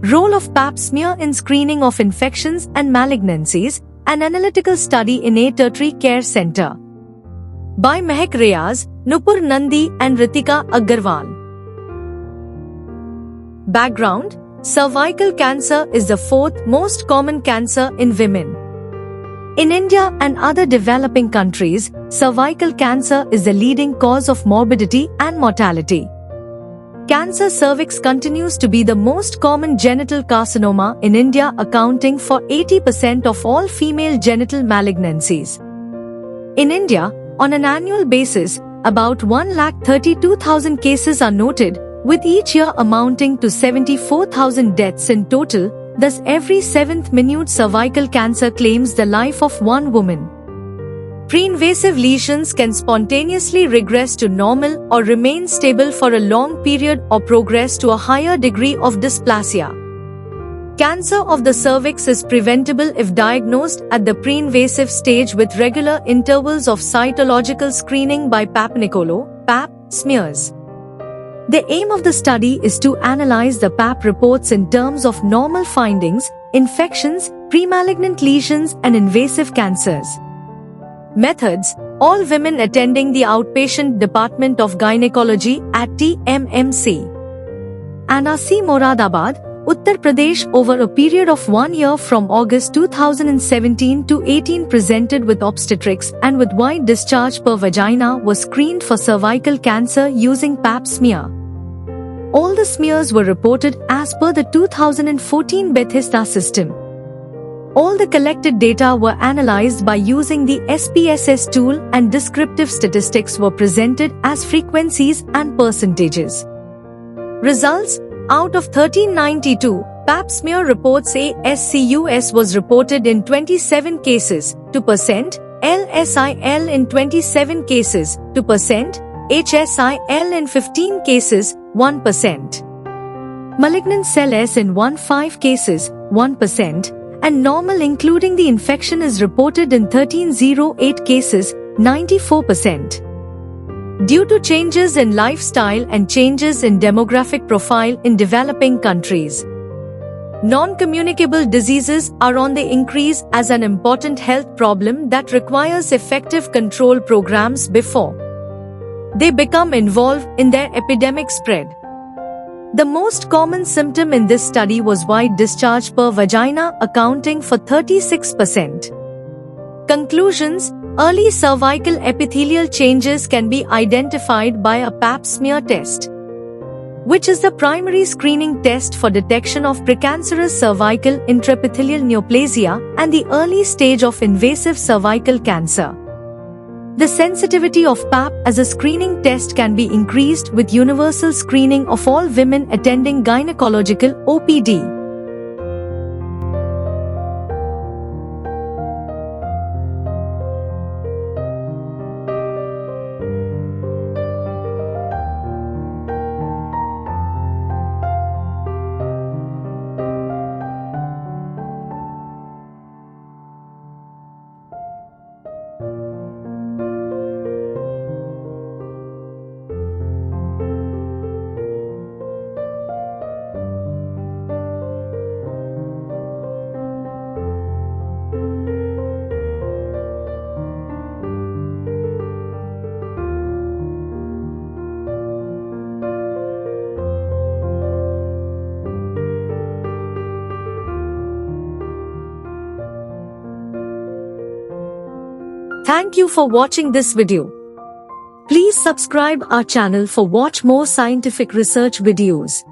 Role of Pap smear in screening of infections and malignancies, an analytical study in a tertiary care center. By Mehak Reyaz, Nupur Nandi and Ritika Agarwal. Background: cervical cancer is the fourth most common cancer in women. In India and other developing countries, cervical cancer is the leading cause of morbidity and mortality. Cancer cervix continues to be the most common genital carcinoma in India, accounting for 80% of all female genital malignancies. In India, on an annual basis, about 132,000 cases are noted, with each year amounting to 74,000 deaths in total. Thus, every 7th minute cervical cancer claims the life of one woman. Pre-invasive lesions can spontaneously regress to normal or remain stable for a long period or progress to a higher degree of dysplasia. Cancer of the cervix is preventable if diagnosed at the pre-invasive stage with regular intervals of cytological screening by Pap smears. The aim of the study is to analyze the Pap reports in terms of normal findings, infections, premalignant lesions and invasive cancers. Methods: all women attending the outpatient department of gynecology at TMMC. Anasi Moradabad, Uttar Pradesh, over a period of 1 year from August 2017 to 18 presented with obstetrics and with white discharge per vagina was screened for cervical cancer using Pap smear. All the smears were reported as per the 2014 Bethesda system. All the collected data were analyzed by using the SPSS tool and descriptive statistics were presented as frequencies and percentages. Results: out of 1392 Pap smear reports, ASCUS was reported in 27 cases, 2%, LSIL in 27 cases, 2%, HSIL in 15 cases, 1%. Malignant cell S in 15 cases, 1%. And normal including the infection is reported in 1308 cases, 94%. Due to changes in lifestyle and changes in demographic profile in developing countries, non-communicable diseases are on the increase as an important health problem that requires effective control programs before they become involved in their epidemic spread. The most common symptom in this study was white discharge per vagina, accounting for 36%. Conclusions: early cervical epithelial changes can be identified by a Pap smear test, which is the primary screening test for detection of precancerous cervical intraepithelial neoplasia and the early stage of invasive cervical cancer. The sensitivity of Pap as a screening test can be increased with universal screening of all women attending gynecological OPD. Thank you for watching this video. Please subscribe our channel for watch more scientific research videos.